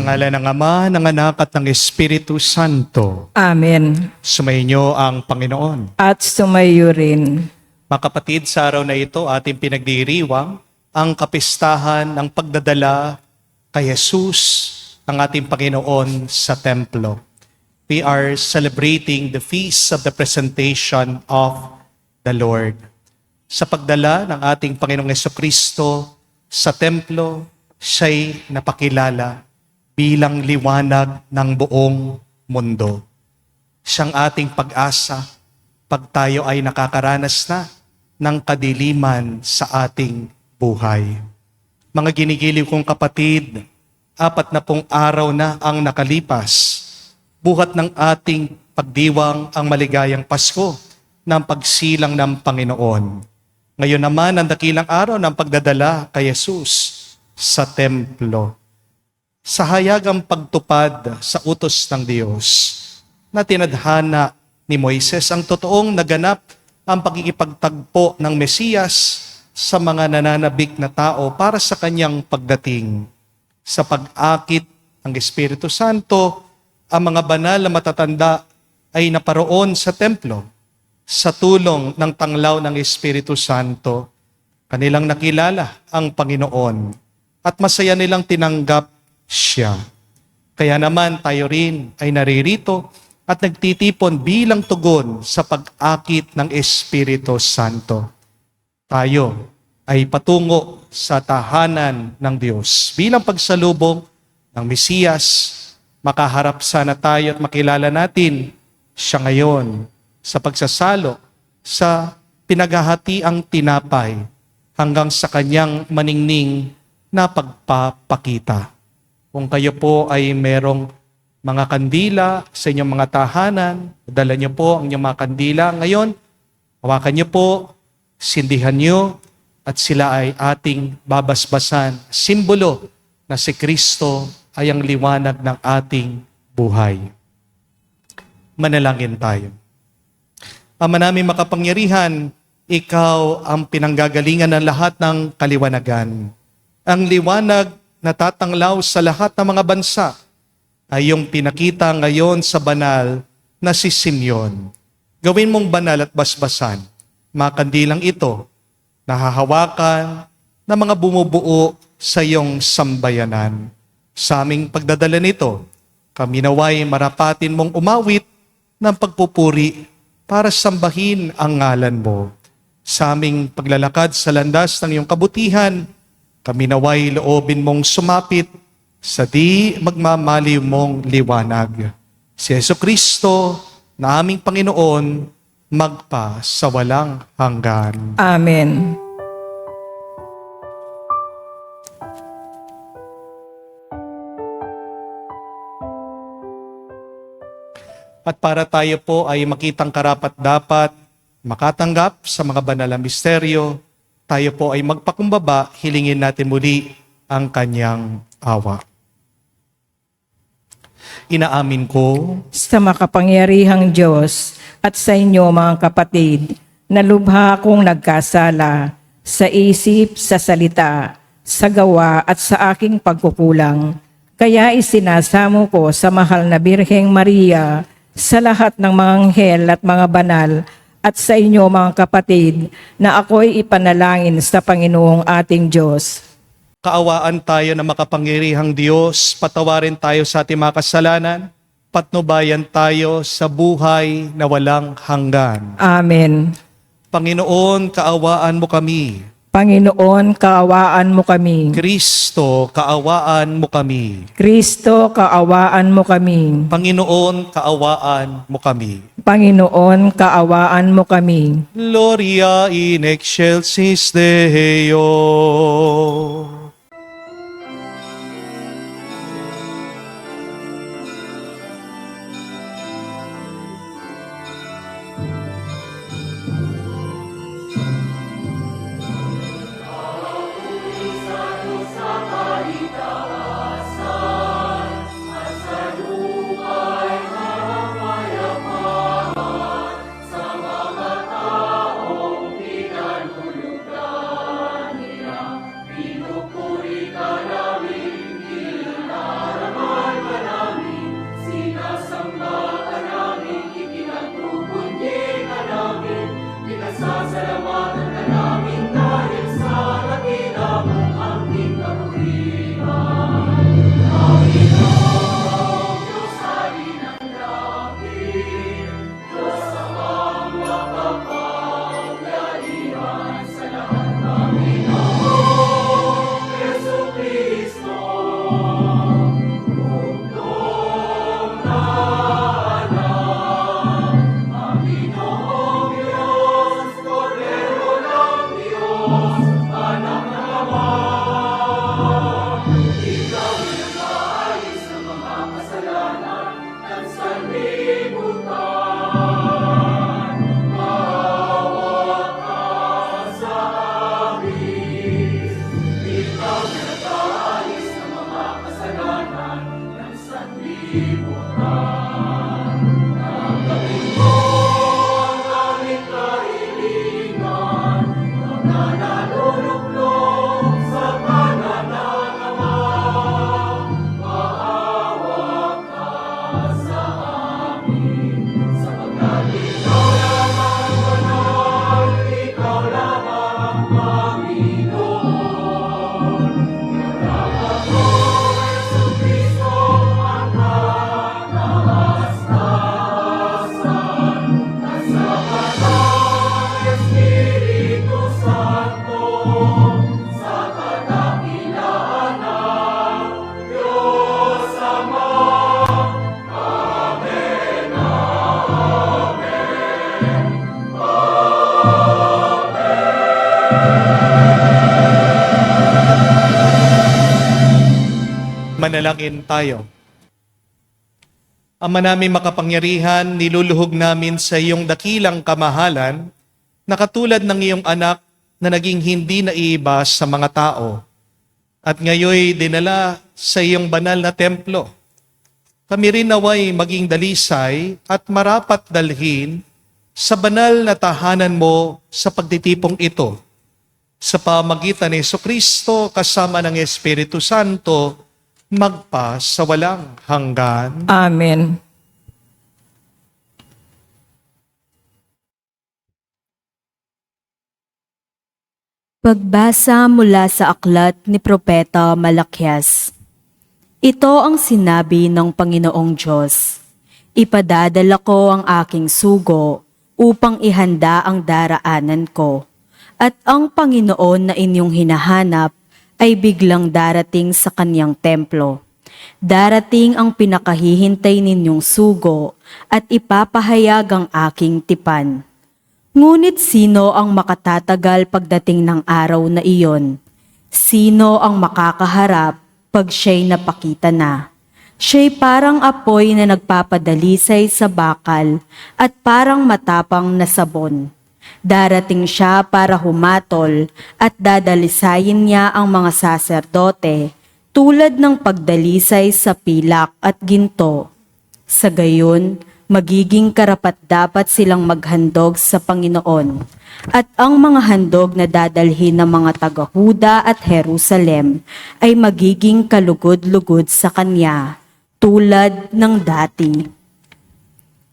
ngalan ng Ama, ng Anak at ng Espiritu Santo. Amen. Sumainyo ang Panginoon. At sumayo rin. Mga kapatid, sa araw na ito ating pinagdiriwang ang kapistahan ng pagdadala kay Jesus, ang ating Panginoon sa templo. We are celebrating the feast of the presentation of the Lord. Sa pagdala ng ating Panginoong Jesucristo sa templo, siya'y napakilala bilang liwanag ng buong mundo. Siyang ating pag-asa pag tayo ay nakakaranas na ng kadiliman sa ating buhay. Mga ginigiliw kong kapatid, 40 araw na ang nakalipas. Buhat ng ating pagdiwang ang maligayang Pasko ng pagsilang ng Panginoon. Ngayon naman ang dakilang araw ng pagdadala kay Jesus sa templo. Sa hayagang pagtupad sa utos ng Diyos na tinadhana ni Moises, ang totoong naganap ang pagkikipagtagpo ng Mesiyas sa mga nananabik na tao para sa kanyang pagdating. Sa pag-akit ng Espiritu Santo, ang mga banal na matatanda ay naparoon sa templo. Sa tulong ng tanglaw ng Espiritu Santo, kanilang nakilala ang Panginoon at masaya nilang tinanggap siya. Kaya naman tayo rin ay naririto at nagtitipon bilang tugon sa pag-akit ng Espiritu Santo. Tayo ay patungo sa tahanan ng Diyos. Bilang pagsalubong ng Mesiyas, makaharap sana tayo at makilala natin siya ngayon sa pagsasalo sa pinaghahatiang tinapay hanggang sa kanyang maningning na pagpapakita. Kung kayo po ay merong mga kandila sa inyong mga tahanan, dala niyo po ang inyong mga kandila. Ngayon, hawakan niyo po, sindihan niyo, at sila ay ating babasbasan. Simbolo na si Kristo ay ang liwanag ng ating buhay. Manalangin tayo. Ama namin makapangyarihan, ikaw ang pinanggagalingan ng lahat ng kaliwanagan. Ang liwanag na tatanglaw sa lahat ng mga bansa ay yung pinakita ngayon sa banal na si Simeon. Gawin mong banal at basbasan, mga kandilang ito, nahahawakan ng mga bumubuo sa iyong sambayanan. Sa aming pagdadala nito, kami naway marapatin mong umawit ng pagpupuri para sambahin ang ngalan mo. Sa aming paglalakad sa landas ng iyong kabutihan, kami naway loobin mong sumapit sa di magmamaliw mong liwanag. Si Jesucristo na aming Panginoon, magpa sa walang hanggan. Amen. At para tayo po ay makitang karapat-dapat, makatanggap sa mga banal na misteryo, tayo po ay magpakumbaba, hilingin natin muli ang kanyang awa. Inaamin ko Sa makapangyarihang Diyos at sa inyo mga kapatid, na lubha akong nagkasala sa isip, sa salita, sa gawa at sa aking pagkukulang. Kaya isinasamo ko sa mahal na Birheng Maria, sa lahat ng mga anghel at mga banal, at sa inyo mga kapatid, na ako'y ipanalangin sa Panginoong ating Diyos. kaawaan tayo na makapangyarihang Diyos, patawarin tayo sa ating mga kasalanan, patnubayan tayo sa buhay na walang hanggan. Amen. Panginoon, kaawaan mo kami. Panginoon, kaawaan mo kami. Kristo, kaawaan mo kami. Kristo, kaawaan mo kami. Panginoon, kaawaan mo kami. Panginoon, kaawaan mo kami. Gloria in excelsis Deo. Manalangin tayo. Ama namin makapangyarihan, niluluhog namin sa iyong dakilang kamahalan na katulad ng iyong anak na naging hindi naiiba sa mga tao at ngayoy dinala sa iyong banal na templo. Kami rin naway maging dalisay at marapat dalhin sa banal na tahanan mo sa pagtitipong ito. Sa pamagitan ni Jesucristo kasama ng Espiritu Santo, magpa sa walang hanggan. Amen. Pagbasa mula sa aklat ni Propeta Malakias. Ito ang sinabi ng Panginoong Diyos. Ipadadala ko ang aking sugo upang ihanda ang daraanan ko. At ang Panginoon na inyong hinahanap ay biglang darating sa kanyang templo. Darating ang pinakahihintay ninyong sugo at ipapahayag ang aking tipan. Ngunit sino ang makatatagal pagdating ng araw na iyon? Sino ang makakaharap pag siya'y napakita na? Siya'y parang apoy na nagpapadalisay sa bakal at parang matapang na sabon. Darating siya para humatol at dadalisayin niya ang mga saserdote tulad ng pagdalisay sa pilak at ginto. Sa gayon, magiging karapat-dapat silang maghandog sa Panginoon at ang mga handog na dadalhin ng mga taga-Huda at Jerusalem ay magiging kalugod-lugod sa Kanya tulad ng dati.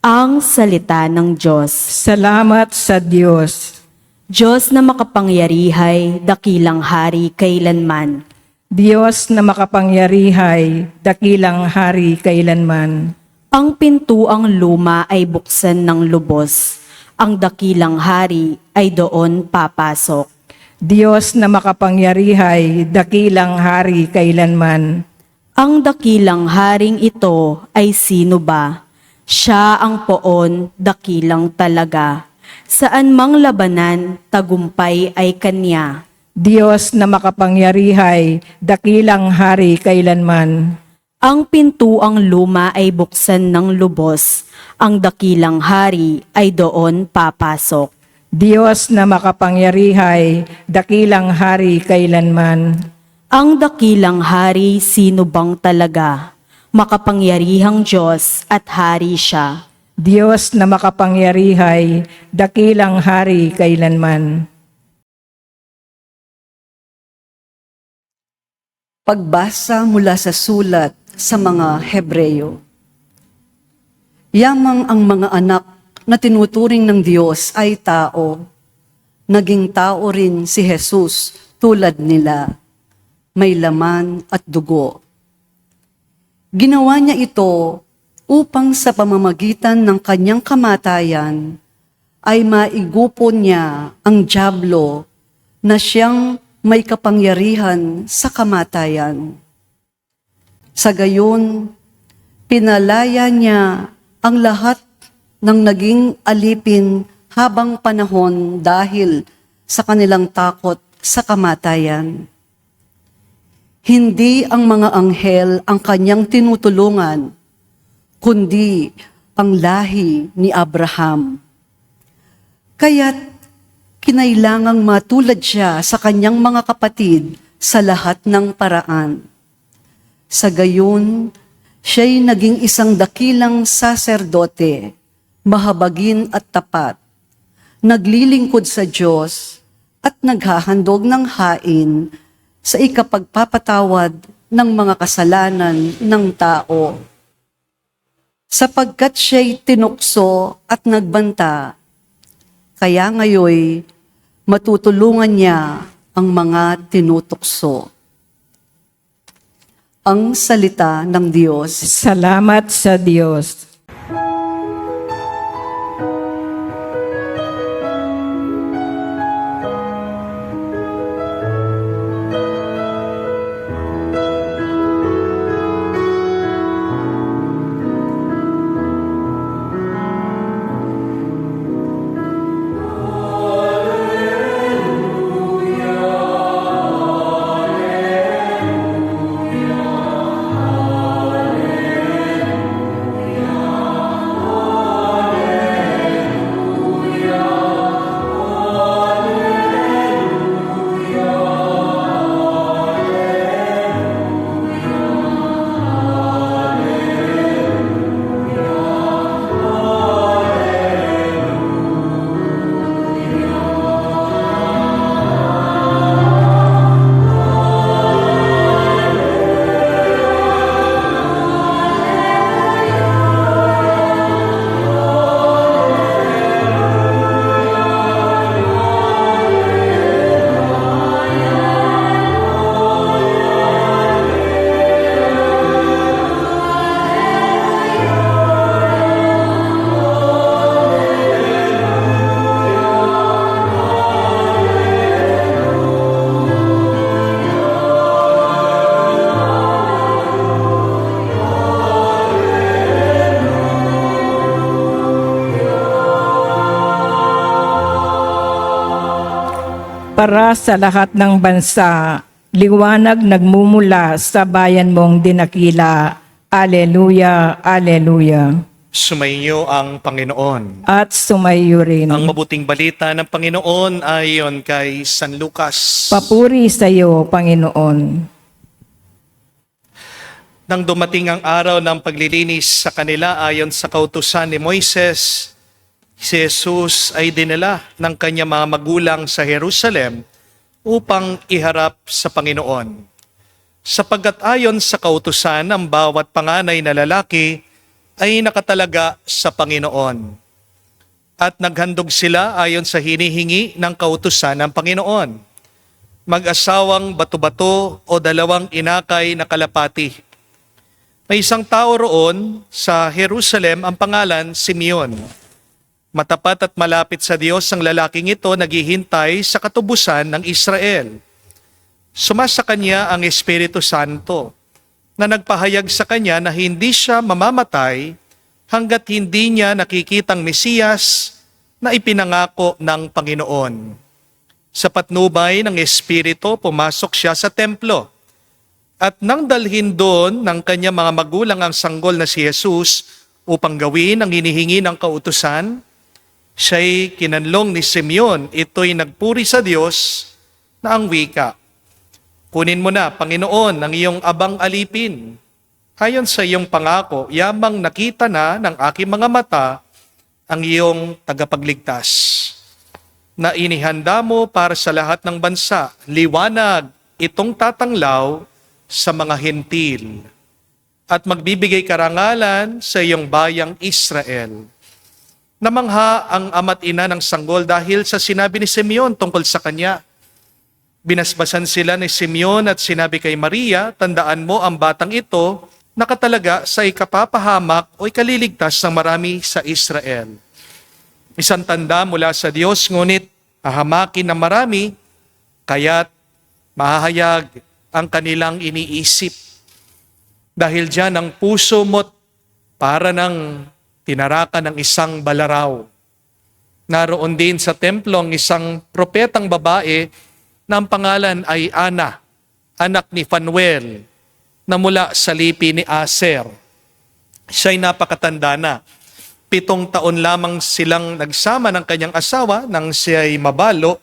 Ang salita ng Diyos. Salamat sa Diyos. Diyos na makapangyarihay, dakilang hari kailanman. Diyos na makapangyarihay, dakilang hari kailanman. Ang pintuang luma ay buksan ng lubos. Ang dakilang hari ay doon papasok. Diyos na makapangyarihay, dakilang hari kailanman. Ang dakilang haring ito ay sino ba? Siya ang poon, dakilang talaga. Saan mang labanan, tagumpay ay kanya. Diyos na makapangyarihay, dakilang hari kailanman. Ang pintuang luma ay buksan ng lubos. Ang dakilang hari ay doon papasok. Diyos na makapangyarihay, dakilang hari kailanman. Ang dakilang hari sino bang talaga? Makapangyarihang Diyos at hari siya. Diyos na makapangyarihay, dakilang hari kailanman. Pagbasa mula sa sulat sa mga Hebreyo. Yamang ang mga anak na tinuturing ng Diyos ay tao. Naging tao rin si Jesus tulad nila. May laman at dugo. Ginawa niya ito upang sa pamamagitan ng kanyang kamatayan ay maigupon niya ang dyablo na siyang may kapangyarihan sa kamatayan. Sa gayon, pinalaya niya ang lahat ng naging alipin habang panahon dahil sa kanilang takot sa kamatayan. Hindi ang mga anghel ang kanyang tinutulungan, kundi ang lahi ni Abraham. Kaya't kinailangang matulad siya sa kanyang mga kapatid sa lahat ng paraan. Sa gayon, siya'y naging isang dakilang saserdote, mahabagin at tapat, naglilingkod sa Diyos at naghahandog ng hain sa ikapagpapatawad ng mga kasalanan ng tao. Sapagkat siya'y tinukso at nagbanta, kaya ngayoy matutulungan niya ang mga tinutukso. Ang salita ng Diyos. Salamat sa Diyos. para sa lahat ng bansa, liwanag nagmumula sa bayan mong dinakila. Aleluya, aleluya. Sumainyo ang Panginoon. At sumayo rin. Ang mabuting balita ng Panginoon ayon kay San Lucas. Papuri sa iyo, Panginoon. Nang dumating ang araw ng paglilinis sa kanila ayon sa kautusan ni Moises, si Jesus ay dinala ng kanyang mga magulang sa Jerusalem upang iharap sa Panginoon. Sapagkat ayon sa kautusan, ang bawat panganay na lalaki ay nakatalaga sa Panginoon. At naghandog sila ayon sa hinihingi ng kautusan ng Panginoon. Mag-asawang bato-bato o dalawang inakay na kalapati. May isang tao roon sa Jerusalem, ang pangalan Simeon. Matapat at malapit sa Diyos ang lalaking ito, naghihintay sa katubusan ng Israel. Sumasa kanya ang Espiritu Santo na nagpahayag sa kanya na hindi siya mamamatay hanggat hindi niya nakikitang Mesiyas na ipinangako ng Panginoon. Sa patnubay ng Espiritu, pumasok siya sa templo. At nang dalhin doon ng kanyang mga magulang ang sanggol na si Jesus upang gawin ang hinihingi ng kautusan, siya'y kinanlong ni Simeon. Ito'y nagpuri sa Diyos na ang wika, "Kunin mo na, Panginoon, ang iyong abang alipin. Ayon sa iyong pangako, yamang nakita na ng aking mga mata ang iyong tagapagligtas, na inihanda mo para sa lahat ng bansa. Liwanag itong tatanglaw sa mga hentil at magbibigay karangalan sa iyong bayang Israel." Namangha ang ama't ina ng sanggol dahil sa sinabi ni Simeon tungkol sa kanya. Binasbasan sila ni Simeon at sinabi kay Maria, "Tandaan mo ang batang ito, nakatalaga sa ikapapahamak o ikaliligtas ng marami sa Israel. Isang tanda mula sa Diyos, ngunit hahamakin ng marami, kaya't mahahayag ang kanilang iniisip. Dahil diyan ang puso mo't para ng tinarakan ng isang balaraw. Naroon din sa templo ang isang propetang babae na ang pangalan ay Ana, anak ni Phanuel, na mula sa lipi ni Aser. Siya'y napakatanda na. 7 taon lamang silang nagsama ng kanyang asawa nang siya'y mabalo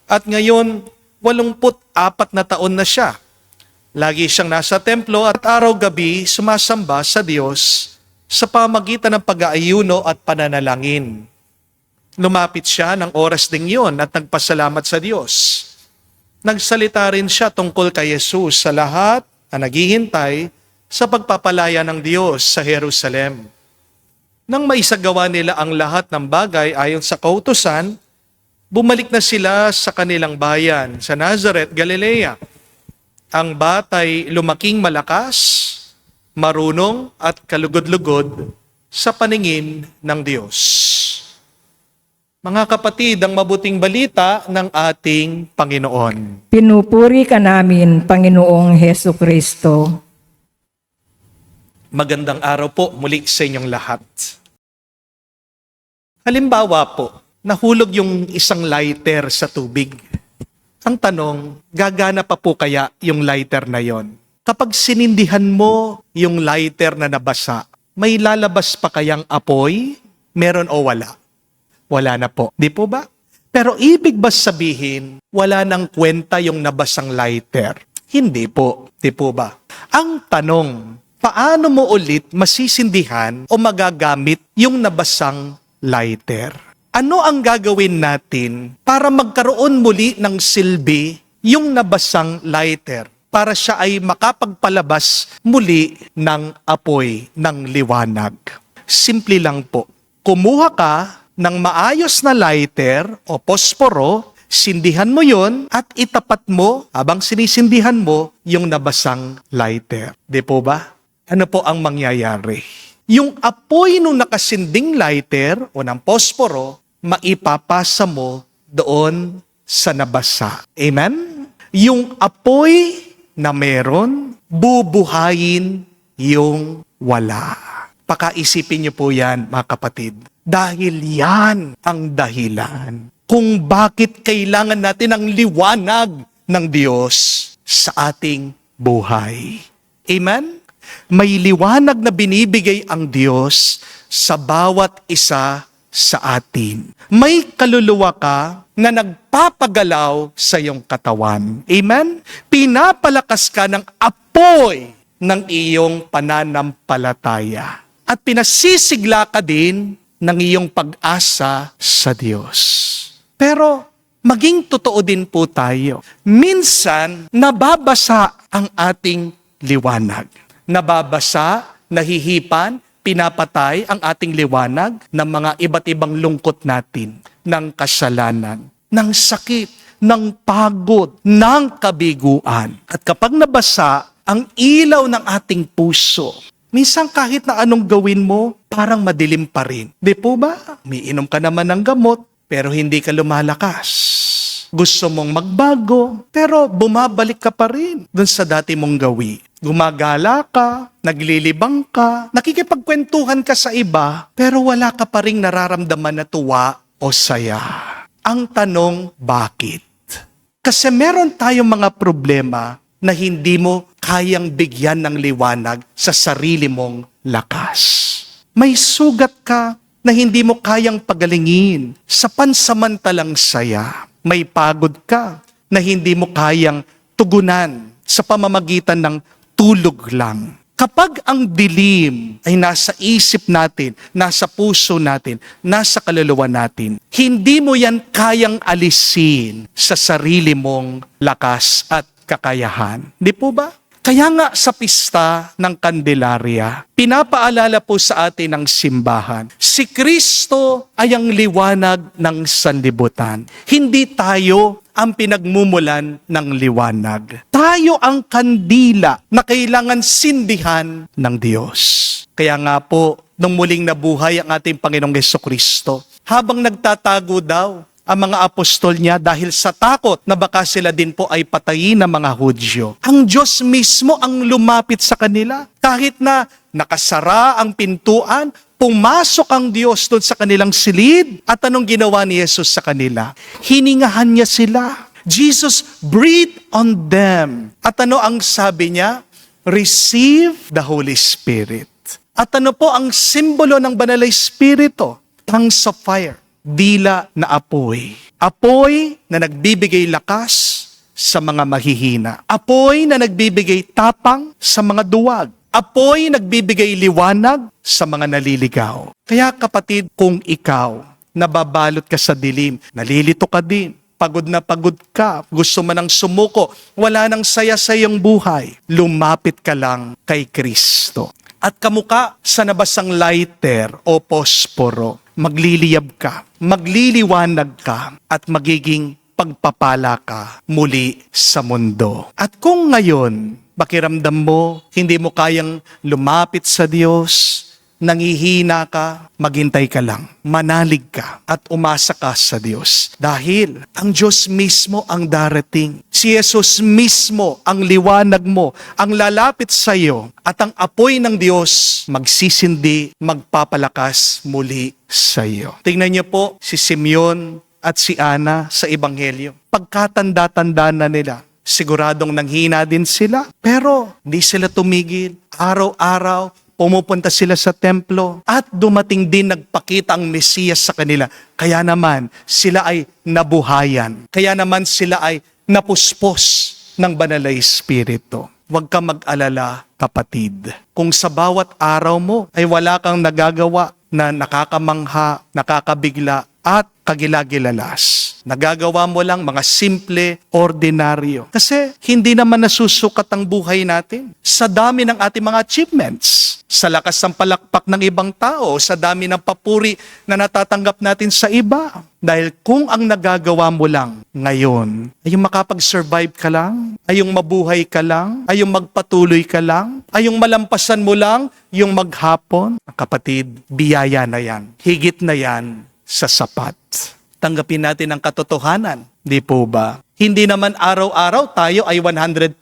at ngayon 84 na taon na siya. Lagi siyang nasa templo at araw-gabi sumasamba sa Diyos sa pamagitan ng pag-aayuno at pananalangin. Lumapit siya ng oras ding yun at nagpasalamat sa Diyos. Nagsalita rin siya tungkol kay Jesus sa lahat na naghihintay sa pagpapalaya ng Diyos sa Jerusalem. Nang maisagawa nila ang lahat ng bagay ayon sa kautusan, bumalik na sila sa kanilang bayan sa Nazareth, Galilea. Ang batay lumaking malakas, marunong at kalugod-lugod sa paningin ng Diyos. Mga kapatid, ang mabuting balita ng ating Panginoon. Pinupuri ka namin, Panginoong Heso Kristo. Magandang araw po muli sa inyong lahat. Halimbawa po, nahulog yung isang lighter sa tubig. Ang tanong, gagana pa po kaya yung lighter na yon? Kapag sinindihan mo yung lighter na nabasa, may lalabas pa kayang apoy? Meron o wala? Wala na po. Di po ba? Pero ibig ba sabihin, wala nang kwenta yung nabasang lighter? Hindi po. Di po ba? Ang tanong, paano mo ulit masisindihan o magagamit yung nabasang lighter? Ano ang gagawin natin para magkaroon muli ng silbi yung nabasang lighter? Para siya ay makapagpalabas muli ng apoy, ng liwanag. Simple lang po. Kumuha ka ng maayos na lighter o posporo, sindihan mo yon at itapat mo habang sinisindihan mo yung nabasang lighter. Di po ba? Ano po ang mangyayari? Yung apoy nung nakasinding lighter o ng posporo, maipapasa mo doon sa nabasa. Amen? Yung apoy na meron, bubuhayin yung wala. Pakaisipin niyo po yan, mga kapatid. Dahil yan ang dahilan kung bakit kailangan natin ang liwanag ng Diyos sa ating buhay. Amen? May liwanag na binibigay ang Diyos sa bawat isa sa atin. May kaluluwa ka na nagpapagalaw sa iyong katawan. Amen? Pinapalakas ka ng apoy ng iyong pananampalataya. At pinasisigla ka din ng iyong pag-asa sa Diyos. Pero maging totoo din po tayo. Minsan, nababasa ang ating liwanag. Nababasa, nahihipan, pinapatay ang ating liwanag ng mga iba't ibang lungkot natin, ng kasalanan, ng sakit, ng pagod, ng kabiguan. At kapag nabasa ang ilaw ng ating puso, minsan kahit na anong gawin mo, parang madilim pa rin. Di po ba? Umiinom ka naman ng gamot, pero hindi ka lumalakas. Gusto mong magbago, pero bumabalik ka pa rin dun sa dati mong gawi. Gumagala ka, naglilibang ka, nakikipagkwentuhan ka sa iba, pero wala ka pa ring nararamdaman na tuwa o saya. Ang tanong, bakit? Kasi meron tayong mga problema na hindi mo kayang bigyan ng liwanag sa sarili mong lakas. May sugat ka na hindi mo kayang pagalingin sa pansamantalang saya. May pagod ka na hindi mo kayang tugunan sa pamamagitan ng tulog lang. Kapag ang dilim ay nasa isip natin, nasa puso natin, nasa kaluluwa natin, hindi mo yan kayang alisin sa sarili mong lakas at kakayahan. Di po ba? Kaya nga sa pista ng Candelaria, pinapaalala po sa atin ng simbahan, si Kristo ay ang liwanag ng sanlibutan. Hindi tayo ang pinagmumulan ng liwanag. Tayo ang kandila na kailangan sindihan ng Diyos. Kaya nga po, nung muling nabuhay ang ating Panginoong Jesucristo, habang nagtatago daw ang mga apostol niya dahil sa takot na baka sila din po ay patayin ng mga Hudyo. Ang Diyos mismo ang lumapit sa kanila. Kahit na nakasara ang pintuan, pumasok ang Diyos doon sa kanilang silid. At anong ginawa ni Jesus sa kanila? Hiningahan niya sila. Jesus breathed on them. At ano ang sabi niya? Receive the Holy Spirit. At ano po ang simbolo ng Banal na Espiritu? Tongues of fire. Dila na apoy. Apoy na nagbibigay lakas sa mga mahihina. Apoy na nagbibigay tapang sa mga duwag. Apoy nagbibigay liwanag sa mga naliligaw. Kaya kapatid, kung ikaw nababalot ka sa dilim, nalilito ka din, pagod na pagod ka, gusto mo nang sumuko, wala nang saya sa iyong buhay, lumapit ka lang kay Kristo. At kamuka sa nabasang lighter o posporo, magliliyab ka, magliliwanag ka, at magiging pagpapala ka muli sa mundo. At kung ngayon, pakiramdam mo, hindi mo kayang lumapit sa Diyos, nangihina ka, maghintay ka lang, manalig ka, at umasa ka sa Diyos. Dahil ang Diyos mismo ang darating. Si Jesus mismo ang liwanag mo, ang lalapit sa iyo, at ang apoy ng Diyos magsisindi, magpapalakas muli sa iyo. Tingnan niyo po si Simeon at si Ana sa Ebanghelyo. Pagkatanda-tanda na nila, siguradong nanghina din sila, pero di sila tumigil. Araw-araw, pumupunta sila sa templo at dumating din nagpakita ang Mesiyas sa kanila. Kaya naman sila ay nabuhayan. Kaya naman sila ay napuspos ng Banal na Espiritu. Huwag ka mag-alala, kapatid. Kung sa bawat araw mo ay wala kang nagagawa na nakakamangha, nakakabigla at kagilagilalas. Nagagawa mo lang mga simple, ordinaryo. Kasi hindi naman nasusukat ang buhay natin sa dami ng ating mga achievements, sa lakas ng palakpak ng ibang tao, sa dami ng papuri na natatanggap natin sa iba. Dahil kung ang nagagawa mo lang ngayon ay yung makapag-survive ka lang, ay yung mabuhay ka lang, ay yung magpatuloy ka lang, ay yung malampasan mo lang yung maghapon, kapatid, biyaya na yan. Higit na yan sa sapat. Tanggapin natin ang katotohanan. Di po ba? Hindi naman araw-araw tayo ay 100%.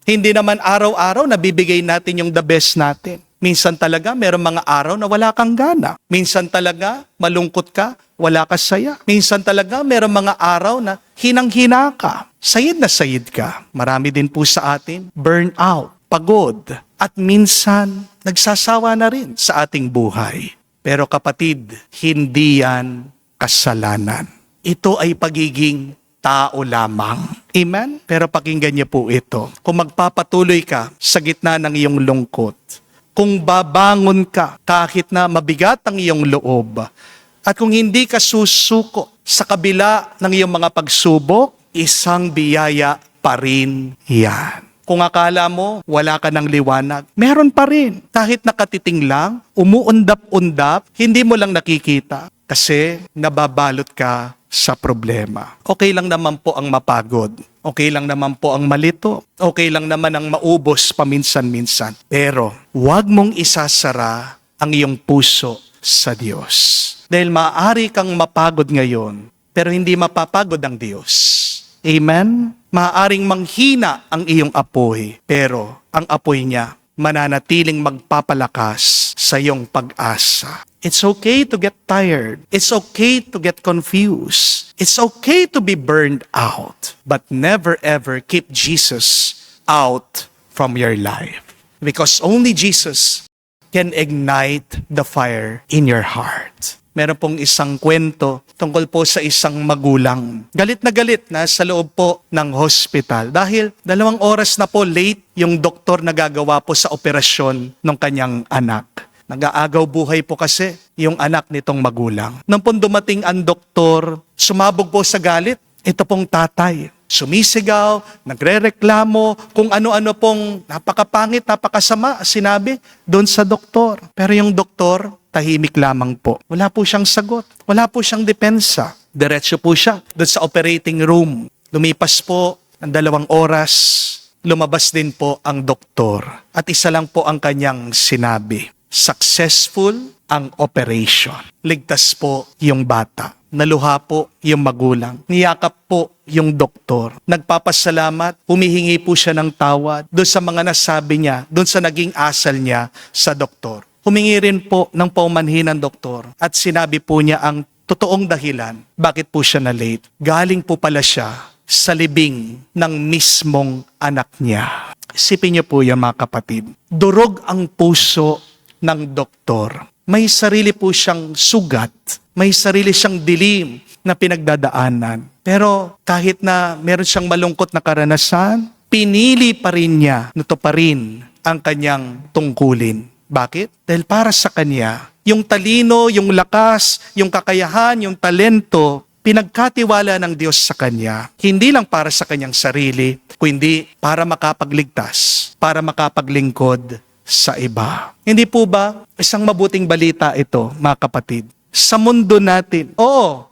Hindi naman araw-araw nabibigay natin yung the best natin. Minsan talaga merong mga araw na wala kang gana. Minsan talaga malungkot ka, wala ka saya. Minsan talaga meron mga araw na hinang-hina ka. Sayid na sayid ka. Marami din po sa atin, burnout, pagod, at minsan nagsasawa na rin sa ating buhay. Pero kapatid, hindi yan kasalanan. Ito ay pagiging tao lamang. Amen? Pero pakinggan niyo po ito. Kung magpapatuloy ka sa gitna ng iyong lungkot, kung babangon ka kahit na mabigat ang iyong loob, at kung hindi ka susuko sa kabila ng iyong mga pagsubok, isang biyaya pa rin yan. Kung akala mo wala ka ng liwanag, meron pa rin. Kahit nakatiting lang, umuundap-undap, hindi mo lang nakikita kasi nababalot ka sa problema. Okay lang naman po ang mapagod. Okay lang naman po ang malito. Okay lang naman ang maubos paminsan-minsan. Pero huwag mong isasara ang iyong puso sa Diyos. Dahil maaari kang mapagod ngayon, pero hindi mapapagod ang Diyos. Amen? Maaaring manghina ang iyong apoy, pero ang apoy niya mananatiling magpapalakas sa iyong pag-asa. It's okay to get tired. It's okay to get confused. It's okay to be burned out. But never ever keep Jesus out from your life. Because only Jesus can ignite the fire in your heart. Meron pong isang kwento tungkol po sa isang magulang. Galit na sa loob po ng hospital dahil 2 oras na po late yung doktor na gagawa po sa operasyon ng kanyang anak. Nag-aagaw buhay po kasi yung anak nitong magulang. Nang po dumating ang doktor, sumabog po sa galit. Ito pong tatay, sumisigaw, nagrereklamo, kung ano-ano pong napakapangit, napakasama, sinabi doon sa doktor. Pero yung doktor, tahimik lamang po. Wala po siyang sagot. Wala po siyang depensa. Diretso po siya doon sa operating room. Lumipas po ng 2 oras, lumabas din po ang doktor. At isa lang po ang kanyang sinabi. Successful ang operation. Ligtas po yung bata. Naluha po yung magulang. Niyakap po yung doktor. Nagpapasalamat, humihingi po siya ng tawad doon sa mga nasabi niya, doon sa naging asal niya sa doktor. Humingi rin po ng paumanhin ng doktor at sinabi po niya ang totoong dahilan bakit po siya na late. Galing po pala siya sa libing ng mismong anak niya. Isipin niyo po yan mga kapatid. Durog ang puso ng doktor. May sarili po siyang sugat. May sarili siyang dilim na pinagdadaanan. Pero kahit na meron siyang malungkot na karanasan, pinili pa rin niya na tuparin ang kanyang tungkulin. Bakit? Dahil para sa kanya, yung talino, yung lakas, yung kakayahan, yung talento, pinagkatiwala ng Diyos sa kanya. Hindi lang para sa kanyang sarili, kundi para makapagligtas, para makapaglingkod sa iba. Hindi po ba isang mabuting balita ito, mga kapatid? Sa mundo natin,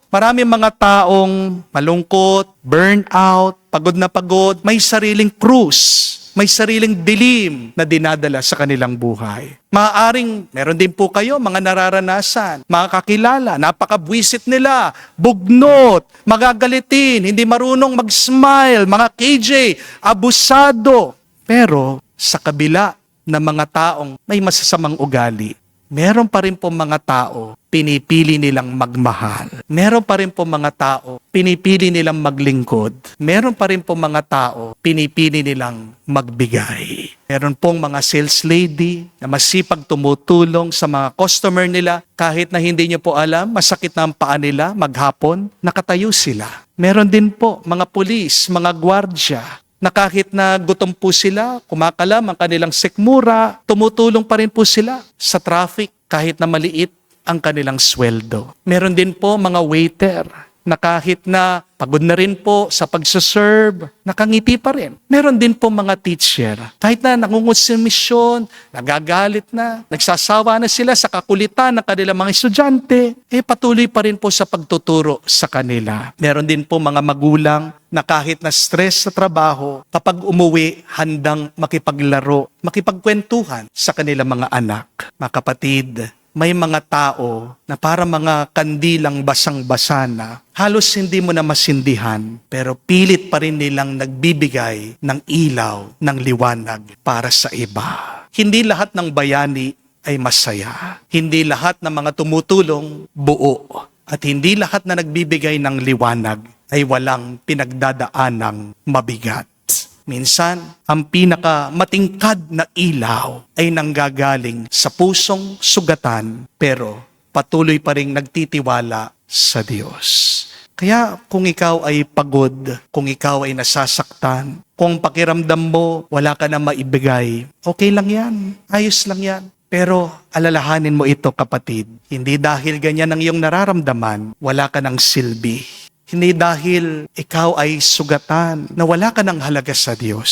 maraming mga taong malungkot, burnout, pagod na pagod, may sariling krus, may sariling dilim na dinadala sa kanilang buhay. Maaaring meron din po kayo mga nararanasan, mga kakilala, napakabwisit nila, bugnot, magagalitin, hindi marunong mag-smile, mga KJ, abusado. Pero sa kabila na mga taong may masasamang ugali, meron pa rin po mga tao pinipili nilang magmahal. Meron pa rin po mga tao pinipili nilang maglingkod. Meron pa rin po mga tao pinipili nilang magbigay. Meron pong mga sales lady na masipag tumutulong sa mga customer nila kahit na hindi nyo po alam, masakit na ang paa nila maghapon, nakatayo sila. Meron din po mga pulis, mga gwardya, na kahit na gutom po sila, kumakalam ang kanilang sikmura, tumutulong pa rin po sila sa traffic kahit na maliit ang kanilang sweldo. Meron din po mga waiter na kahit na pagod na rin po sa pagsaserve, nakangiti pa rin. Meron din po mga teacher, kahit na nangungonsumisyon, nagagalit na, nagsasawa na sila sa kakulitan ng kanilang mga estudyante, patuloy pa rin po sa pagtuturo sa kanila. Meron din po mga magulang na kahit na stress sa trabaho, kapag umuwi, handang makipaglaro, makipagkwentuhan sa kanilang mga anak. Mga kapatid, may mga tao na para mga kandilang basang-basa na halos hindi mo na masindihan, pero pilit pa rin nilang nagbibigay ng ilaw, ng liwanag para sa iba. Hindi lahat ng bayani ay masaya. Hindi lahat ng mga tumutulong buo. At hindi lahat na nagbibigay ng liwanag ay walang pinagdadaanang mabigat. Minsan, ang pinakamatingkad na ilaw ay nanggagaling sa pusong sugatan pero patuloy pa rin nagtitiwala sa Diyos. Kaya kung ikaw ay pagod, kung ikaw ay nasasaktan, kung pakiramdam mo wala ka na maibigay, okay lang yan, ayos lang yan. Pero alalahanin mo ito kapatid, hindi dahil ganyan ang iyong nararamdaman, wala ka ng silbi. Hindi dahil ikaw ay sugatan na wala ka ng halaga sa Diyos.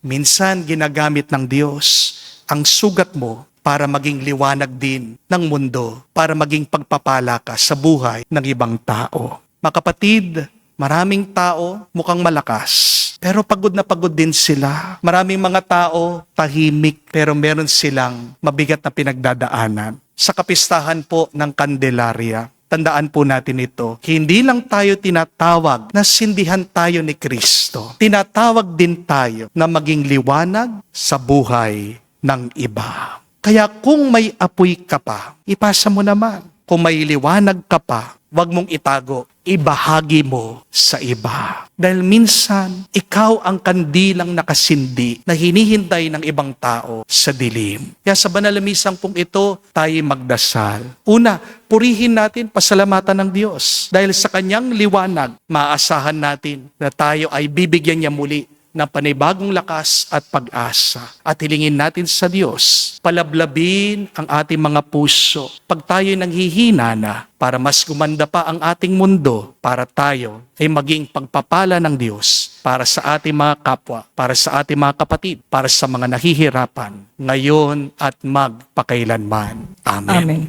Minsan ginagamit ng Diyos ang sugat mo para maging liwanag din ng mundo, para maging pagpapala ka sa buhay ng ibang tao. Mga kapatid, maraming tao mukhang malakas, pero pagod na pagod din sila. Maraming mga tao tahimik, pero meron silang mabigat na pinagdadaanan. Sa kapistahan po ng Candelaria, tandaan po natin ito, hindi lang tayo tinatawag na sindihan tayo ni Kristo. Tinatawag din tayo na maging liwanag sa buhay ng iba. Kaya kung may apoy ka pa, ipasa mo naman. Kung may liwanag ka pa, huwag mong itago, ibahagi mo sa iba. Dahil minsan, ikaw ang kandilang nakasindi na hinihintay ng ibang tao sa dilim. Kaya sa banal na misang pong ito, tayo magdasal. Una, purihin natin, pasalamatan ng Diyos. Dahil sa kanyang liwanag, maaasahan natin na tayo ay bibigyan niya muli ng panibagong lakas at pag-asa. At hilingin natin sa Diyos, palablabin ang ating mga puso pag tayo nanghihina na para mas gumanda pa ang ating mundo, para tayo ay maging pagpapala ng Diyos para sa ating mga kapwa, para sa ating mga kapatid, para sa mga nahihirapan, ngayon at magpakailanman. Amen. Amen.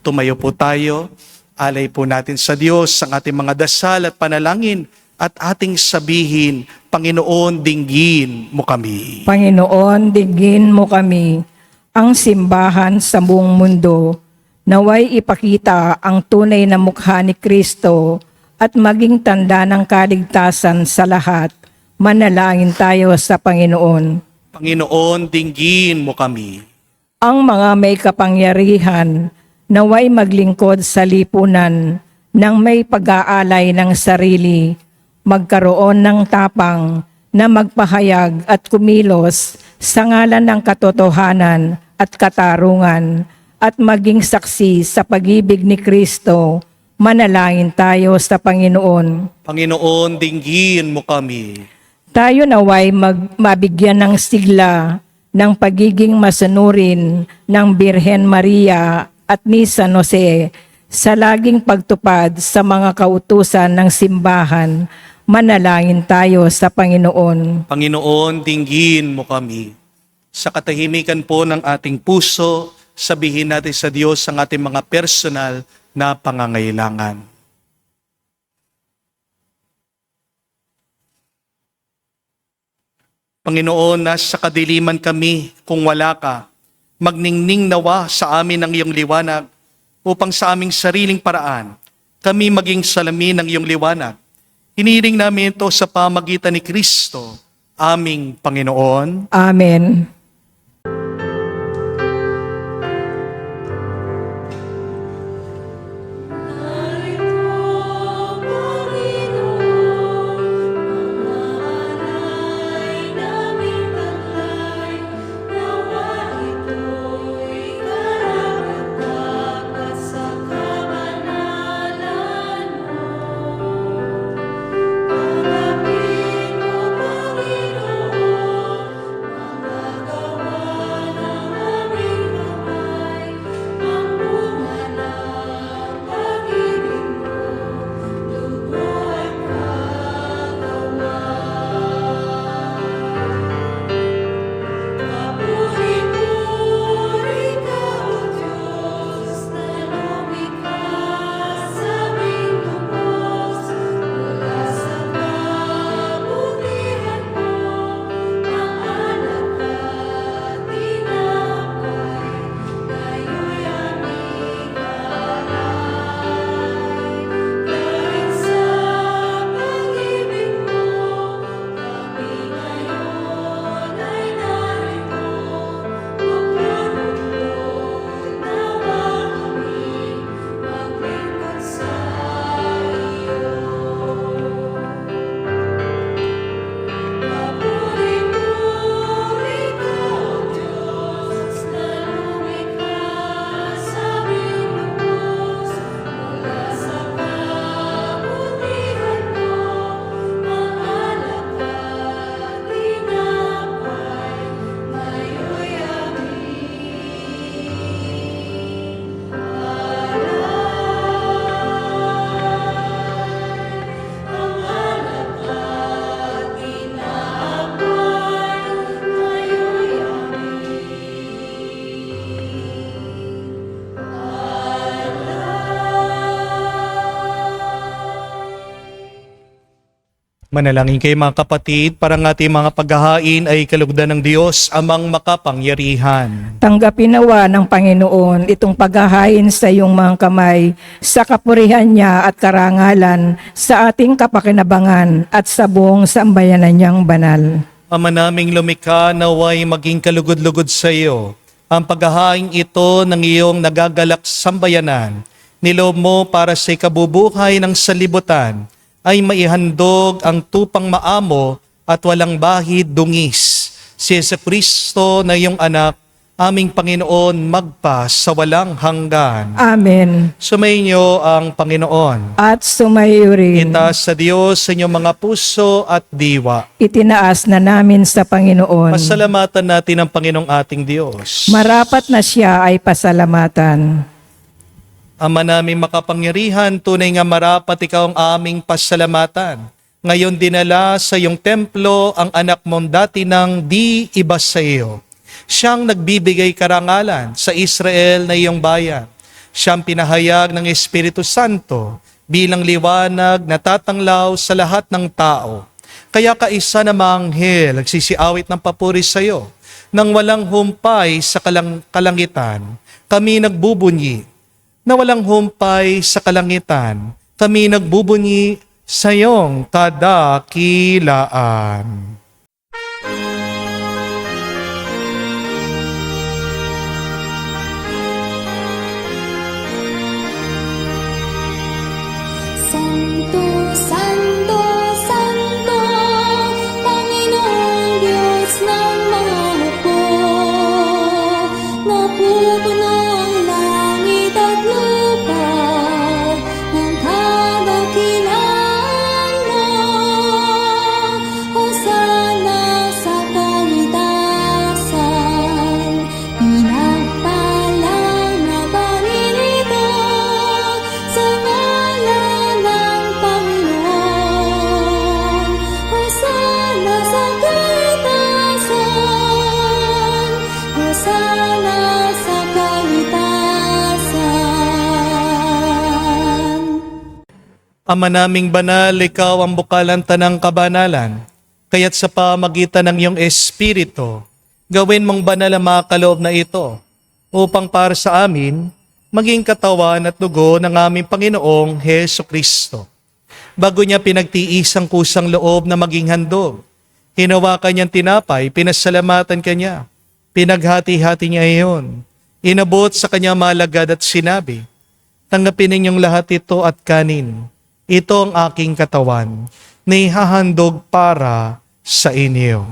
Tumayo po tayo, alay po natin sa Diyos ang ating mga dasal at panalangin, at ating sabihin, Panginoon, dinggin mo kami. Panginoon, digin mo kami, ang simbahan sa buong mundo, naway ipakita ang tunay na mukha ni Kristo at maging tanda ng kaligtasan sa lahat. Manalangin tayo sa Panginoon. Panginoon, dinggin mo kami. Ang mga may kapangyarihan, naway maglingkod sa lipunan ng may pag-aalay ng sarili, magkaroon ng tapang na magpahayag at kumilos sa ngalan ng katotohanan at katarungan at maging saksi sa pag-ibig ni Kristo. Manalangin tayo sa Panginoon. Panginoon, dinggin mo kami. Tayo naway mabigyan ng sigla ng pagiging masunurin ng Birhen Maria at ni San Jose sa laging pagtupad sa mga kautusan ng simbahan. Manalangin tayo sa Panginoon. Panginoon, dinggin mo kami. Sa katahimikan po ng ating puso, sabihin natin sa Diyos ang ating mga personal na pangangailangan. Panginoon, nasa kadiliman kami kung wala ka. Magningning nawa sa amin ang iyong liwanag upang sa aming sariling paraan kami maging salamin ng iyong liwanag. Hinihiling namin ito sa pamagitan ni Kristo, aming Panginoon. Amen. Manalangin kayo mga kapatid, para ang ating mga paghahain ay kalugdan ng Diyos amang makapangyarihan. Tanggapin nawa ng Panginoon itong paghahain sa iyong mga kamay sa kapurihan niya at karangalan sa ating kapakinabangan at sa buong sambayanan niyang banal. Ama naming lumikha, naway maging kalugod-lugod sa iyo ang paghahain ito ng iyong nagagalak sambayanan. Niloob mo para sa ikabubuhay ng salibutan ay maihandog ang tupang maamo at walang bahid dungis. Si Jesucristo na iyong anak, aming Panginoon, magpa sa walang hanggan. Amen. Sumainyo ang Panginoon. At sumayo rin. Itaas sa Diyos sa inyong mga puso at diwa. Itinaas na namin sa Panginoon. Pasalamatan natin ang Panginoong ating Diyos. Marapat na siya ay pasalamatan. Ama namin makapangyarihan, tunay nga marapat ikaw ang aming pasalamatan. Ngayon dinala sa iyong templo ang anak mong dati nang di iba sa iyo. Siyang nagbibigay karangalan sa Israel na iyong bayan. Siyang pinahayag ng Espiritu Santo bilang liwanag na tatanglaw sa lahat ng tao. Kaya kaisa na mga anghel nagsisiawit ng papuri sa iyo. Nang walang humpay sa kalangitan, kami nagbubunyi. Na walang humpay sa kalangitan, kami nagbubunyi sa iyong kadakilaan. Santo, Santo, Santo, Panginoong Diyos ng mga hukbo. Napupuno ang langit at lupa ng kadakilaan mo. Hosana sa kaitasan, pinagpalang na Panginoon sa ngalan ng Panginoon. Hosana sa kaitasan, Hosana sa kaitasan. Ama naming banal, ikaw ang bukalan tanang kabanalan. Kaya't sa pamagitan ng iyong Espiritu, gawin mong banal ang mga kaloob na ito, upang para sa amin, maging katawan at dugo ng aming Panginoong Heso Kristo. Bago niya pinagtiis ang kusang loob na maging handog, hinawakan niyang tinapay, pinasalamatan kanya, pinaghati-hati niya iyon, inabot sa kanya malagad at sinabi, tanggapin ninyong lahat ito at kanin. Ito ang aking katawan na ihahandog para sa inyo.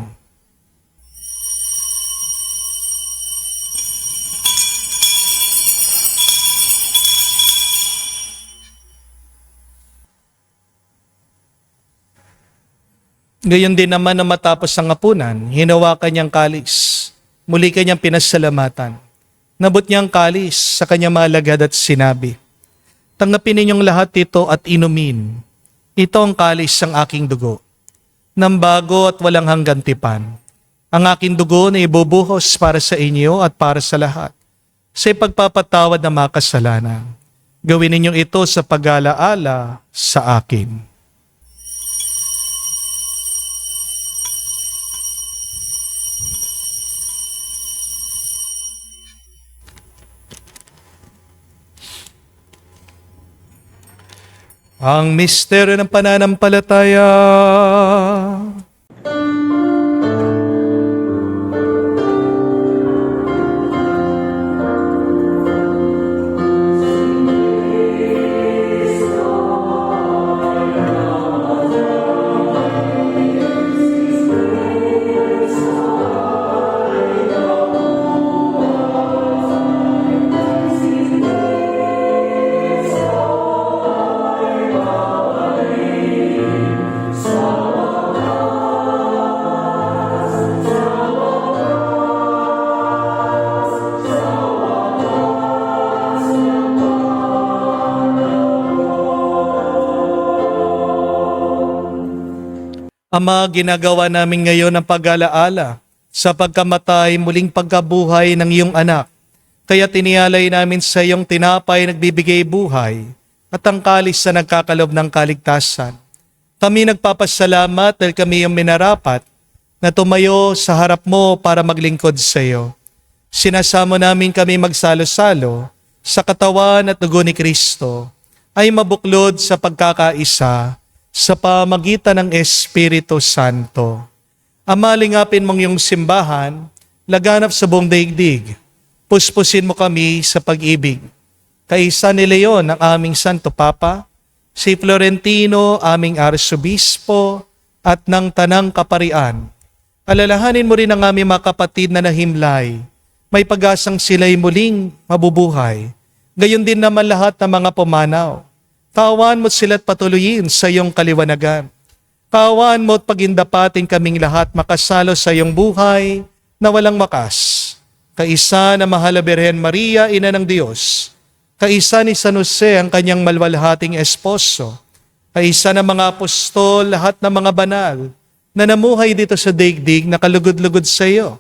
Gayon din naman na matapos ang hapunan, hinawakan niyang kalis. Muli kanyang pinasalamatan. Nabot niyang kalis sa kanyang malagad at sinabi, tanggapin ninyong lahat ito at inumin. Ito ang kalis ng aking dugo, ng bago at walang hanggan tipan. Ang aking dugo na ibubuhos para sa inyo at para sa lahat, sa ipagpapatawad ng mga kasalanan. Gawin ninyong ito sa pag-alaala sa akin. Ang misteryo ng pananampalataya. Ama, ginagawa namin ngayon ang pag-alaala sa pagkamatay muling pagkabuhay ng iyong anak. Kaya tinialay namin sa iyong tinapay nagbibigay buhay at ang kalis sa nagkakalob ng kaligtasan. Kami nagpapasalamat dahil kami yung minarapat na tumayo sa harap mo para maglingkod sa iyo. Sinasamo namin kami magsalo-salo sa katawan at dugo ni Kristo ay mabuklod sa pagkakaisa sa pamagitan ng Espiritu Santo. Amalingapin mong iyong simbahan, laganap sa buong daigdig. Puspusin mo kami sa pag-ibig. Kaisa ni Leon ang aming Santo Papa, si Florentino aming Arsobispo at ng Tanang Kaparian. Alalahanin mo rin ang aming mga kapatid na nahimlay. May pag-asang sila'y muling mabubuhay. Gayon din naman lahat ng mga pumanaw. Kaawaan mo't sila't patuloyin sa iyong kaliwanagan. Kaawaan mo't pagindapatin kaming lahat makasalo sa iyong buhay na walang wakas. Kaisa na mahal na Birhen Maria, Ina ng Diyos. Kaisa ni San Jose, ang kanyang malwalhating esposo. Kaisa ng mga apostol, lahat ng mga banal na namuhay dito sa daigdig na kalugod-lugod sa iyo.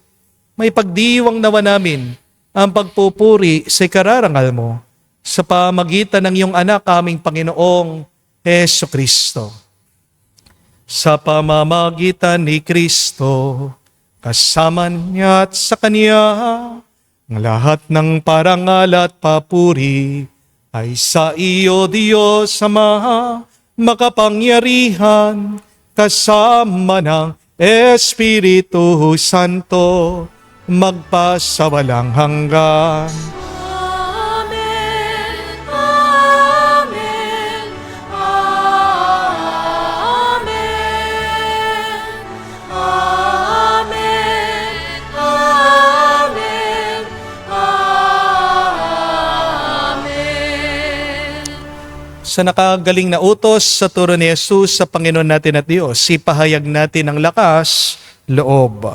May pagdiwang nawa namin ang pagpupuri sa ikararangal mo sa pamagitan ng iyong anak, aming Panginoong Heso Kristo. Sa pamamagitan ni Kristo, kasama niya at sa Kanya, ang lahat ng parangal at papuri ay sa iyo, Diyos Ama, makapangyarihan, kasama ng Espiritu Santo, magpasawalang hanggan. Amen. Amen. Amen. Amen. Amen. Amen. Sa nakagaling na utos sa turo ni Jesus sa Panginoon natin at Diyos, ipahayag natin ang lakas, loob.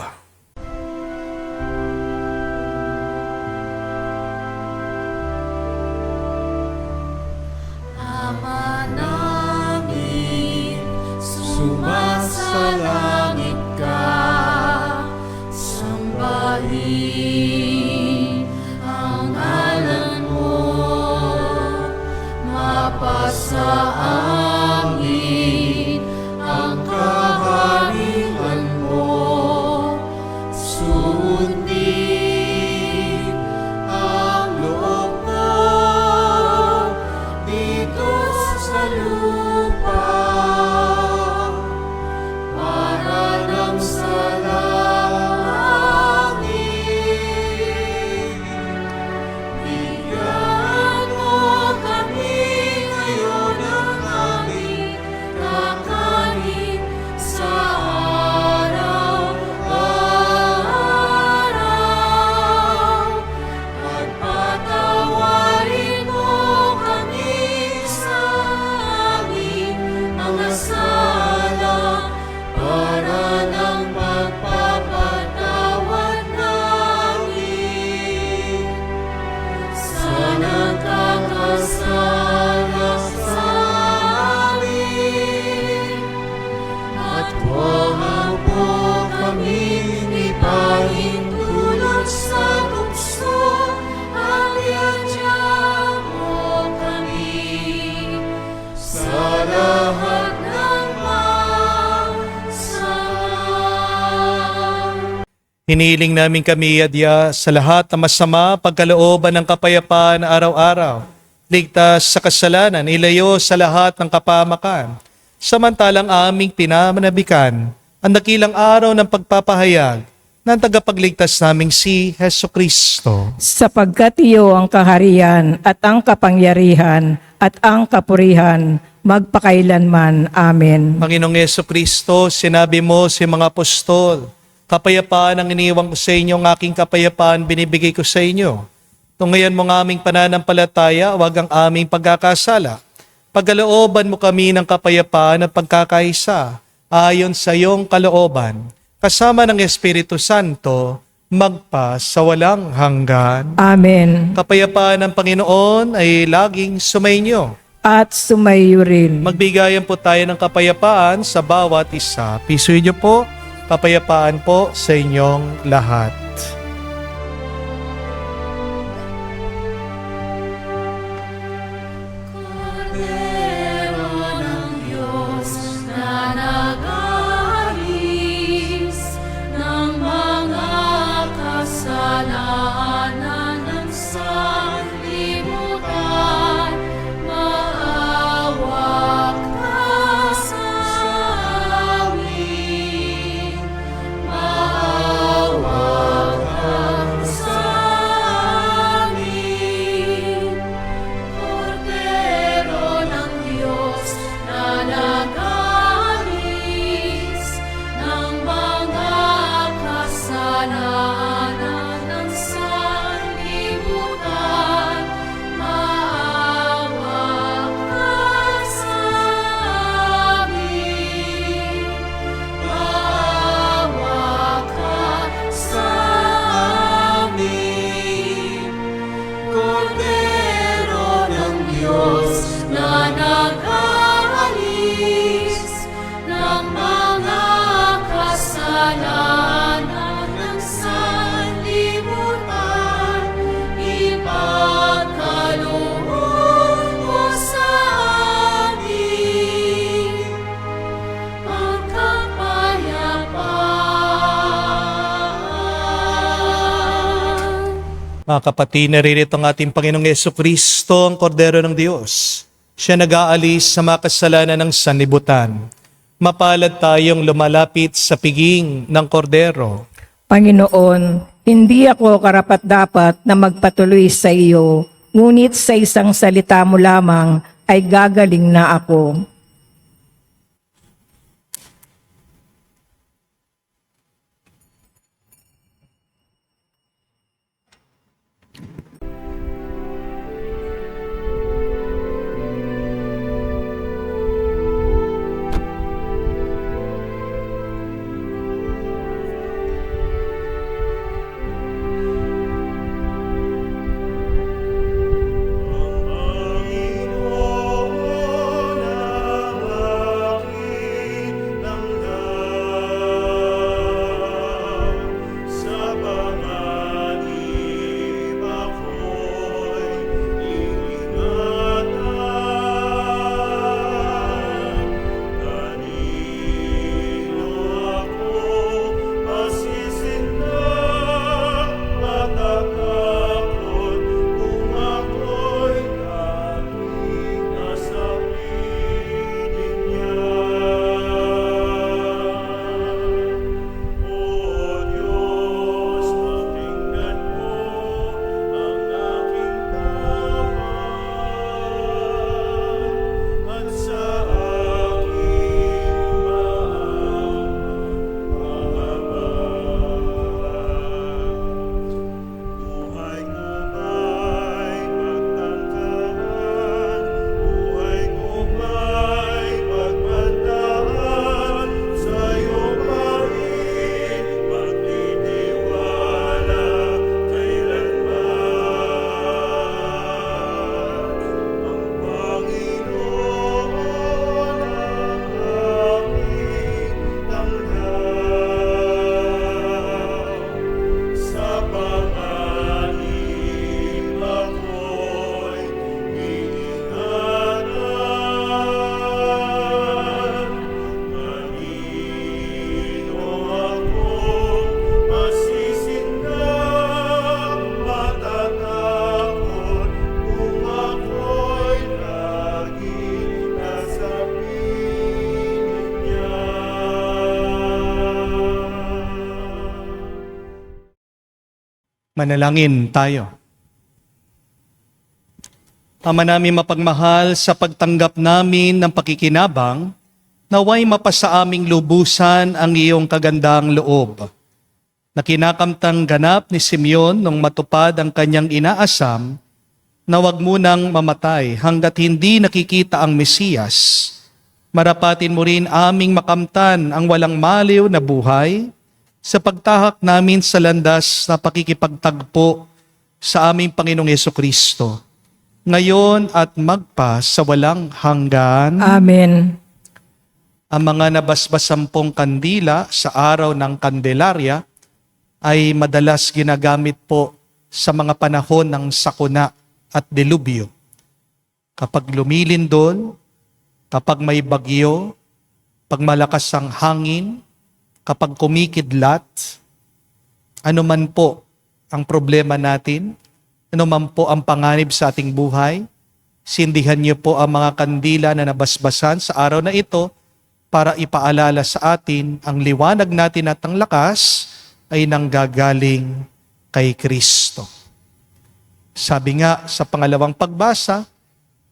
Ama namin, sumasalangit ka, sambahin ang ngalan mo, mapasa amin ang kaharian mo, sundin ang loob mo dito sa lupa para nang sa langit. Bigyan mo kami ngayon ng aming kakanin sa araw-araw. At patawarin mo kami sa aming mga sala para ng pagpapatawad namin sa nagkakasala sa amin. At huwag mo kami ipahintulot sa tukso, at iadya mo kami sa lahat ng masama. Hiniling namin kami, Adya, sa lahat ng masama, pagkalooban ng kapayapaan na araw-araw. Ligtas sa kasalanan, ilayo sa lahat ng kapamakan. Samantalang aming pinamanabikan ang dakilang araw ng pagpapahayag ng tagapagligtas naming si Heso Kristo. Sapagkat iyo ang kaharian at ang kapangyarihan at ang kapurihan magpakailanman. Amen. Panginoong Heso Kristo, sinabi mo sa mga apostol, kapayapaan ang iniwan ko sa inyo, ang aking kapayapaan binibigay ko sa inyo. Tungayan mo ang aming pananampalataya, wag ang aming pagkakasala. Pagkalooban mo kami ng kapayapaan at pagkakaisa, ayon sa iyong kalooban, kasama ng Espiritu Santo, magpa sa walang hanggan. Amen. Kapayapaan ng Panginoon ay laging sumainyo. At sumayo rin. Magbigayan po tayo ng kapayapaan sa bawat isa. Pisuin niyo po, kapayapaan po sa inyong lahat. Cordero ng Diyos na kasalanan ng sanlibutan, ipagkaloob mo sa amin ang kapayapaan. Mga kapatid, naririto ang ating Panginoong Jesucristo, ang Kordero ng Diyos. Siya nag-aalis sa mga kasalanan ng sanlibutan. Mapalad tayong lumalapit sa piging ng Kordero. Panginoon, hindi ako karapat-dapat na magpatuloy sa iyo, ngunit sa isang salita mo lamang ay gagaling na ako. Manalangin tayo. Ama namin mapagmahal, sa pagtanggap namin ng pakikinabang, naway mapasa aming lubusan ang iyong kagandang loob. Na kinakamtang ganap ni Simeon nung matupad ang kanyang inaasam, na wag munang mamatay hanggat hindi nakikita ang Mesiyas. Marapatin mo rin aming makamtan ang walang maliw na buhay, sa pagtahak namin sa landas na pakikipagtagpo sa aming Panginoong Jesucristo, ngayon at magpa sa walang hanggan. Amen. Ang mga nabasbasampong kandila sa araw ng Kandelarya ay madalas ginagamit po sa mga panahon ng sakuna at delubyo. Kapag lumilindol, kapag may bagyo, pag malakas ang hangin, kapag kumikidlat, ano man po ang problema natin, ano man po ang panganib sa ating buhay, sindihan niyo po ang mga kandila na nabasbasan sa araw na ito para ipaalala sa atin ang liwanag natin at ang lakas ay nanggagaling kay Kristo. Sabi nga sa pangalawang pagbasa,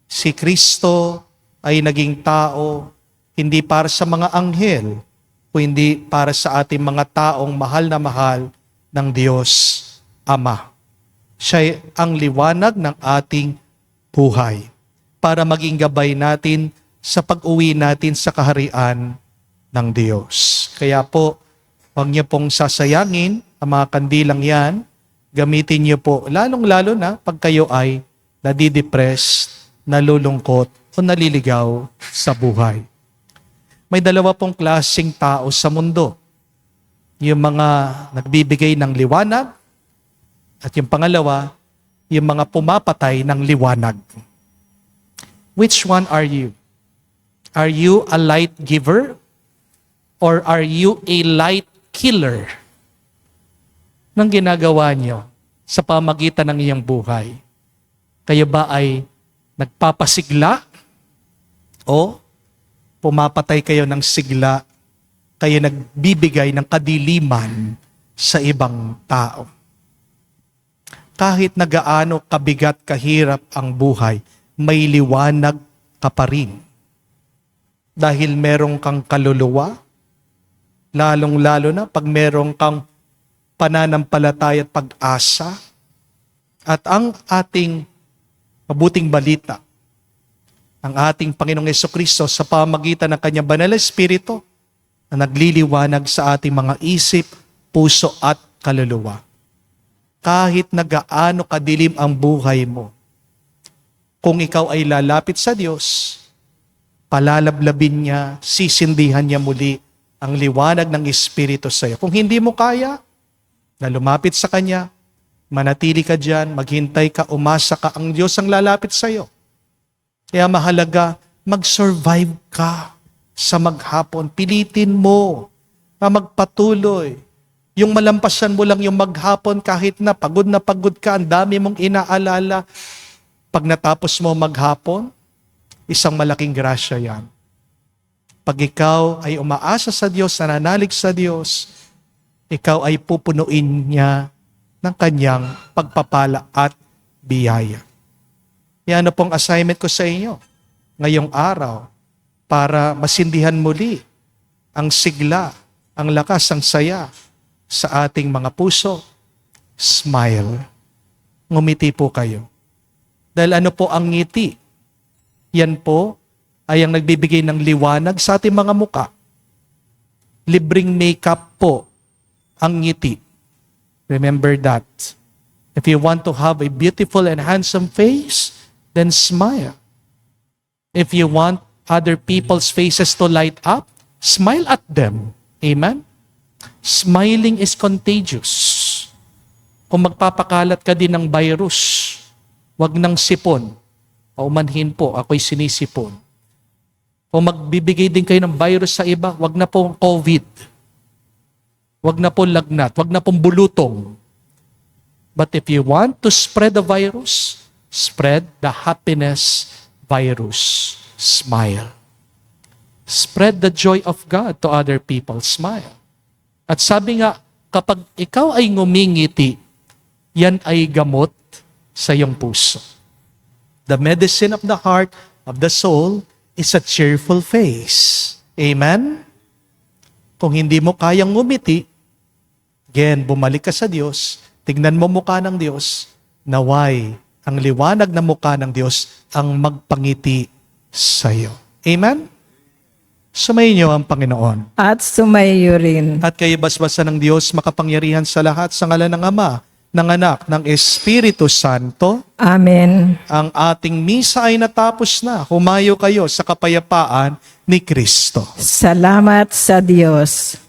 si Kristo ay naging tao hindi para sa mga anghel, kundi para sa ating mga taong mahal na mahal ng Diyos Ama. Siya ang liwanag ng ating buhay para maging gabay natin sa pag-uwi natin sa kaharian ng Diyos. Kaya po, huwag niyo pong sasayangin ang mga kandilang yan. Gamitin niyo po, lalong-lalo na pag kayo ay nadidepress, nalulungkot o naliligaw sa buhay. May dalawa pong klaseng tao sa mundo. yung mga nagbibigay ng liwanag, at yung pangalawa, yung mga pumapatay ng liwanag. Which one are you? Are you a light giver? Or are you a light killer? Nang ginagawa nyo sa pamagitan ng iyong buhay? Kayo ba ay nagpapasigla? O pumapatay kayo ng sigla? Kayo nagbibigay ng kadiliman sa ibang tao? Kahit na gaano kabigat kahirap ang buhay, may liwanag ka pa rin. Dahil merong kang kaluluwa, lalong-lalo na pag merong kang pananampalataya at pag-asa, at ang ating mabuting balita, ang ating Panginoong Jesucristo sa pamagitan ng Kanyang Banal na Espiritu na nagliliwanag sa ating mga isip, puso at kaluluwa. Kahit na gaano kadilim ang buhay mo, kung ikaw ay lalapit sa Diyos, palalablabin niya, sisindihan niya muli ang liwanag ng Espiritu sa iyo. Kung hindi mo kaya na lumapit sa Kanya, manatili ka dyan, maghintay ka, umasa ka, ang Diyos ang lalapit sa iyo. Kaya mahalaga, mag-survive ka sa maghapon. Pilitin mo na magpatuloy. Yung malampasan mo lang yung maghapon kahit na pagod ka, ang dami mong inaalala. Pag natapos mo maghapon, isang malaking grasya yan. Pag ikaw ay umaasa sa Diyos, nananalig sa Diyos, ikaw ay pupunuin niya ng kanyang pagpapala at biyaya. Yan na pong assignment ko sa inyo ngayong araw para masindihan muli ang sigla, ang lakas, ang saya sa ating mga puso. Smile. Ngumiti po kayo. Dahil ano po ang ngiti? Yan po ay ang nagbibigay ng liwanag sa ating mga muka. Libreng makeup po ang ngiti. Remember that. If you want to have a beautiful and handsome face, then smile. If you want other people's faces to light up, smile at them. Amen? Smiling is contagious. Kung magpapakalat ka din ng virus, wag nang sipon. Paumanhin po, ako'y sinisipon. Kung magbibigay din kayo ng virus sa iba, wag na pong COVID. Wag na pong lagnat, wag na pong bulutong. But if you want to spread the virus, spread the happiness virus. Smile. Spread the joy of God to other people. Smile. At sabi nga, kapag ikaw ay ngumingiti, yan ay gamot sa iyong puso. The medicine of the heart, of the soul, is a cheerful face. Amen? Kung hindi mo kayang ngumiti, again, bumalik ka sa Diyos, tignan mo mukha ng Diyos, naway, ang liwanag na mukha ng Diyos ang magpangiti sa iyo. Amen? Sumayin niyo ang Panginoon. At sumayo rin. At kayo basbasan ng Diyos makapangyarihan sa lahat sa ngalan ng Ama, ng Anak, ng Espiritu Santo. Amen. Ang ating misa ay natapos na. Humayo kayo sa kapayapaan ni Kristo. Salamat sa Diyos.